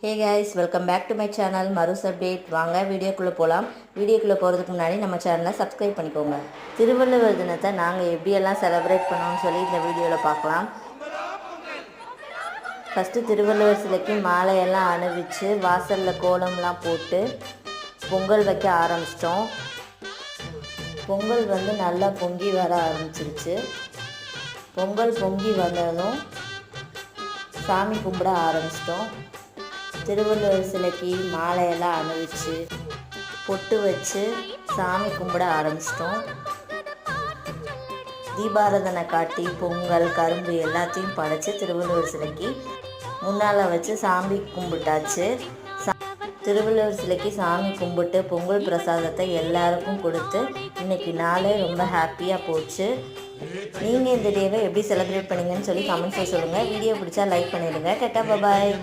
Hey guys, welcome back to my channel மருஸ் update. வாங்க வீடியோக்குள்ளே போகலாம். வீடியோக்குள்ளே போகிறதுக்கு முன்னாடி நம்ம சேனலை சப்ஸ்கிரைப் பண்ணிக்கோங்க. திருவள்ளுவர் தினத்தை நாங்கள் எப்படியெல்லாம் செலிப்ரேட் பண்ணோம்னு சொல்லி இந்த வீடியோவில் பார்க்கலாம். ஃபஸ்ட்டு திருவள்ளுவர் சிலைக்கு மாலையெல்லாம் அணிவிச்சு வாசலில் கோலம்லாம் போட்டு பொங்கல் வைக்க ஆரம்பிச்சிட்டோம். பொங்கல் நல்லா பொங்கி வர ஆரம்பிச்சிருச்சு. பொங்கல் பொங்கி வந்ததும் சாமி கும்பிட ஆரம்பிச்சிட்டோம். திருவள்ளுவர் சிலைக்கு மாலையெல்லாம் அணிவிச்சு பொட்டு வச்சு சாமி கும்பிட ஆரம்பிச்சிட்டோம். தீபாராதனை காட்டி பொங்கல் கரும்பு எல்லாத்தையும் படைச்சி திருவள்ளுவர் சிலைக்கு முன்னால் வச்சு சாமி கும்பிட்டாச்சு. திருவள்ளுவர் சிலைக்கு சாமி கும்பிட்டு பொங்கல் பிரசாதத்தை எல்லாருக்கும் கொடுத்து இன்றைக்கி நாளே ரொம்ப ஹாப்பியாக போச்சு. நீங்கள் இந்த டேவை எப்படி செலிப்ரேட் பண்ணீங்கன்னு சொல்லி கமெண்ட்ஸில் சொல்லுங்கள். வீடியோ பிடிச்சா லைக் பண்ணிடுங்க. டாடா பாய்.